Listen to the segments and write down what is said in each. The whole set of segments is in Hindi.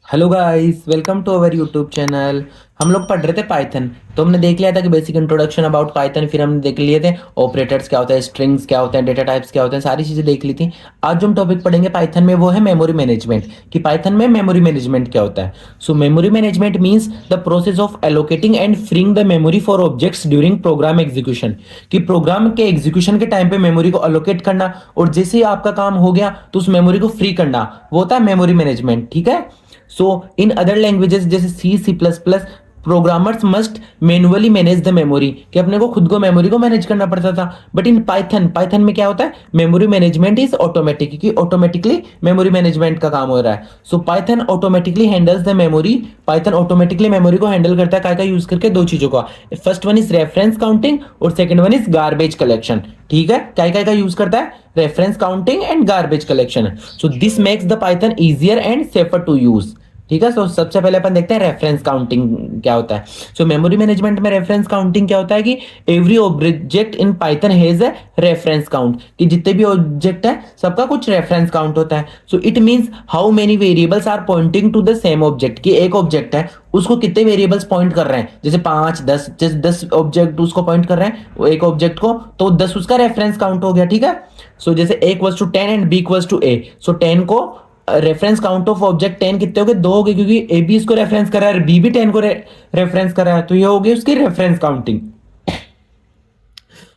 Hello guys, welcome to our YouTube channel. हम लोग पढ़ रहे थे पाइथन। तो हमने देख लिया था कि बेसिक इंट्रोडक्शन अबाउट पाइथन, फिर हमने देख लिए थे ऑपरेटर्स क्या होता है, स्ट्रिंग्स क्या होते हैं, डेटा टाइप्स क्या होते हैं, सारी चीज़ें देख ली थी। आज जो हम टॉपिक पढ़ेंगे पाइथन में वो है मेमोरी मैनेजमेंट, कि पाइथन में मेमोरी मैनेजमेंट क्या होता है। So memory management means the process of allocating and freeing the memory for objects during program execution, कि प्रोग्राम के एग्जीक्यूशन के टाइम पे मेमोरी को अलोकेट करना और जैसे ही आपका काम हो गया तो उस मेमोरी को फ्री करना, वो होता है मेमोरी मैनेजमेंट। ठीक है। सो इन अदर लैंग्वेजेस जैसे C C plus plus, programmers must manually manage the memory, कि अपने को खुद को मेमोरी को मैनेज करना पड़ता था। बट इन पाइथन, पाइथन में क्या होता है, मेमोरी मैनेजमेंट इज ऑटोमेटिक, क्योंकि ऑटोमेटिकली मेमोरी मैनेजमेंट का काम हो रहा है। So Python automatically handles the memory, Python automatically memory को हैंडल करता है का यूज करके दो चीजों का। First one is reference counting और second one is garbage collection. ठीक है, क्या का यूज करता है, reference counting and garbage collection. So this makes the Python easier and safer to use. ठीक है। सो सबसे पहले अपन देखते हैं रेफरेंस काउंटिंग क्या होता है। सो मेमोरी मैनेजमेंट में रेफरेंस काउंटिंग क्या होता है कि every object in Python has a reference count, कि जितने भी ऑब्जेक्ट है सबका कुछ रेफरेंस काउंट होता है। So it means how many variables are pointing to the same object, कि एक ऑब्जेक्ट है उसको कितने वेरिएबल्स पॉइंट कर रहे हैं, जैसे 5 10, जैसे 10 ऑब्जेक्ट उसको पॉइंट कर रहे हैं वो एक ऑब्जेक्ट को, तो 10 उसका रेफरेंस काउंट हो गया। ठीक है। सो जैसे a equals to 10 and b equals to a, so 10 को रेफरेंस काउंट ऑफ ऑब्जेक्ट 10 कितने हो गए, 2 हो गए, क्योंकि ए बी इसको रेफरेंस कर रहा है, बी भी 10 को रेफरेंस कर रहा है, तो ये हो गई उसकी reference counting.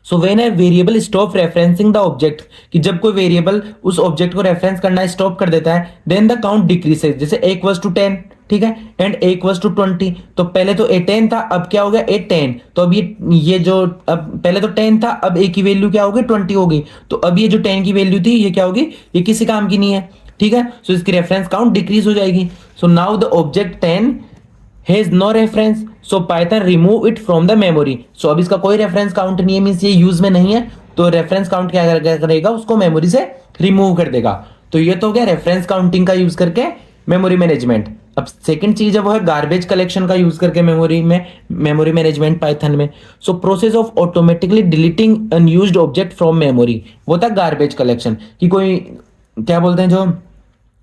So when a variable stop referencing the object, कि जब कोई वेरिएबल उस ऑब्जेक्ट को रेफरेंस करना स्टॉप कर देता है, देन द काउंट डिक्रीसेस। जैसे a इक्वल्स टू 10, ठीक है, एंड a इक्वल्स टू 20, तो पहले तो a 10 था, अब क्या हो गया a 10, तो अब ये जो अब पहले तो 10 था, अब a की वैल्यू क्या हो गई 20 हो गई, तो अब ये जो 10 की वैल्यू थी ये क्या होगी, ये किसी काम की नहीं है। ठीक है। सो इसकी रेफरेंस काउंट डिक्रीज हो जाएगी। So now the object 10 has no reference, so Python remove it from the memory. So अब इसका कोई रेफरेंस काउंट नहीं है, मींस ये यूज में नहीं है, तो रेफरेंस काउंट क्या करेगा, उसको मेमोरी से रिमूव कर देगा। तो ये तो हो गया रेफरेंस काउंटिंग का यूज करके मेमोरी मैनेजमेंट। अब सेकंड चीज है वो है गार्बेज कलेक्शन का यूज करके मेमोरी मैनेजमेंट पाइथन में। So process of automatically deleting unused object from memory, वो था गार्बेज कलेक्शन, कि कोई क्या बोलते हैं जो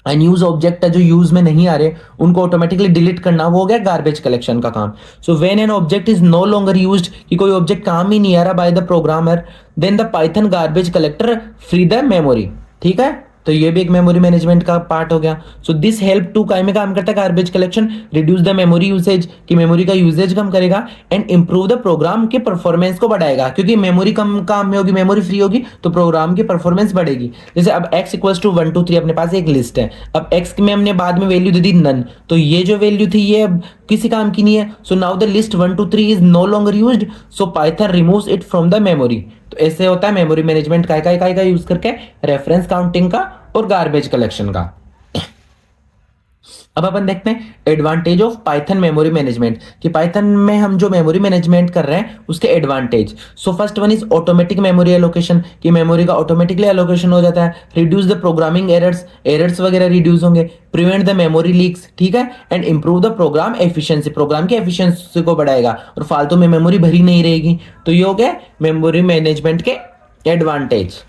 अनयूज ऑब्जेक्ट है जो यूज में नहीं आ रहे उनको ऑटोमेटिकली डिलीट करना, वो हो गया गार्बेज कलेक्शन का काम। So when an object is no longer used, कि कोई ऑब्जेक्ट काम ही नहीं आ रहा by the programmer, then the Python garbage collector free the memory. ठीक है, तो ये भी एक मेमोरी मैनेजमेंट का पार्ट हो गया। सो दिस हेल्प टू काय में काम करता है garbage collection, reduce the memory usage, कि मेमोरी का यूसेज कम करेगा, एंड इंप्रूव द प्रोग्राम के परफॉर्मेंस को बढ़ाएगा, क्योंकि मेमोरी कम काम में होगी, मेमोरी फ्री होगी तो प्रोग्राम की परफॉर्मेंस बढ़ेगी। जैसे अब x इक्वल्स टू 1 2 3 अपने पास एक लिस्ट है, अब x में हमने बाद में वैल्यू दे दी नन, तो ये जो वैल्यू थी ये अब किसी काम की नहीं है। So now the list 1 2 3 is no longer used, so Python removes it from the memory. तो ऐसे होता है मेमोरी मैनेजमेंट का यूज करके, रेफरेंस काउंटिंग का और गार्बेज कलेक्शन का। अब अपन देखते हैं advantage of Python memory management, कि पाइथन में हम जो मेमोरी मैनेजमेंट कर रहे हैं उसके advantage. So first one is automatic memory allocation, कि मेमोरी का ऑटोमेटिकली एलोकेशन हो जाता है, रिड्यूस द प्रोग्रामिंग एरर्स वगैरह रिड्यूस होंगे, प्रिवेंट द मेमोरी लीक्स, ठीक है, and improve the program efficiency, program की एफिशिएंसी को बढ़ाएगा और फालतू में मेमोरी भरी नहीं रहेगी। तो ये हो गया मेमोरी मैनेजमेंट के एडवांटेज।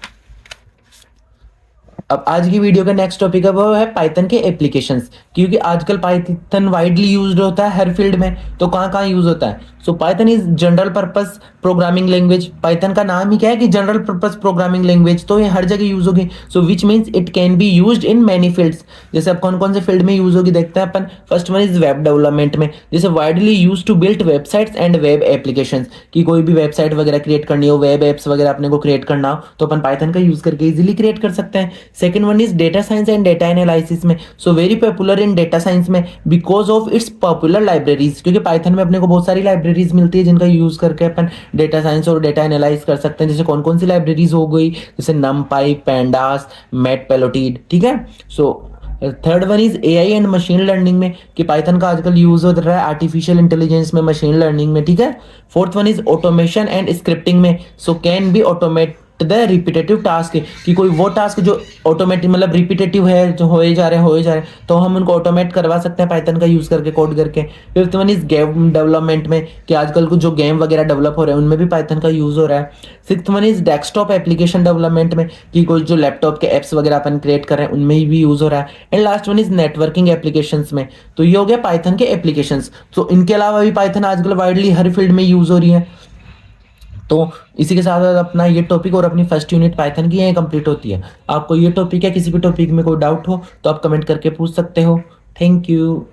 अब आज की वीडियो का नेक्स्ट टॉपिक है वो है पाइथन के एप्लीकेशंस, क्योंकि आजकल पाइथन वाइडली यूज्ड होता है हर फील्ड में, तो कहाँ कहाँ यूज होता है। So Python is general purpose programming language, Python का नाम ही क्या है कि जनरल पर्पस प्रोग्रामिंग लैंग्वेज, तो ये हर जगह यूज होगी। So which means it can be used in many fields. जैसे अब कौन कौन से फील्ड में यूज होगी देखते हैं अपन। First one is web development में, जैसे widely use to build websites and web applications, कि कोई भी वेबसाइट वगैरह क्रिएट करनी हो, वेब एप्स वगैरह अपने को क्रिएट करना हो, तो अपन पाइथन का यूज करके इजीली क्रिएट कर सकते हैं। Second one is data science and data analysis में, so very popular in data science में because of its popular libraries, क्योंकि पाइथन में अपने को बहुत सारी लाइब्रेरीज मिलती है जिनका यूज करके अपन डेटा साइंस और डेटा एनालाइज कर सकते हैं। जैसे कौन कौन सी लाइब्रेरीज हो गई, जैसे नमपाई, पैंडास, मैटप्लोट्लिब, ठीक है। So third one is AI and machine learning में, कि पाइथन का आजकल यूज हो रहा है आर्टिफिशियल इंटेलिजेंस में, मशीन लर्निंग में, ठीक है। Fourth one is automation and scripting में, so can be automate the repetitive task, कि कोई वो टास्क जो ऑटोमेटिक मतलब रिपीटेटिव है, जो हो ही जा रहे हैं, तो हम उनको ऑटोमेट करवा सकते हैं पाइथन का यूज करके, कोड करके। Fifth one is game development में, कि आजकल कुछ जो गेम वगैरह डेवलप हो रहे हैं उनमें भी पाइथन का यूज हो रहा है। Sixth one is desktop application development में, कि कोई जो लैपटॉप के एप्स वगैरह अपन क्रिएट कर रहे हैं उनमें भी यूज हो रहा है। And last one is networking applications में। तो ये हो गया पाइथन के एप्लीकेशंस। तो इनके अलावा भी पाइथन आजकल वाइडली हर फील्ड में यूज हो रही है। तो इसी के साथ साथ अपना ये टॉपिक और अपनी फर्स्ट यूनिट पाइथन की है कंप्लीट होती है। आपको ये टॉपिक या किसी भी टॉपिक में कोई डाउट हो तो आप कमेंट करके पूछ सकते हो। Thank you.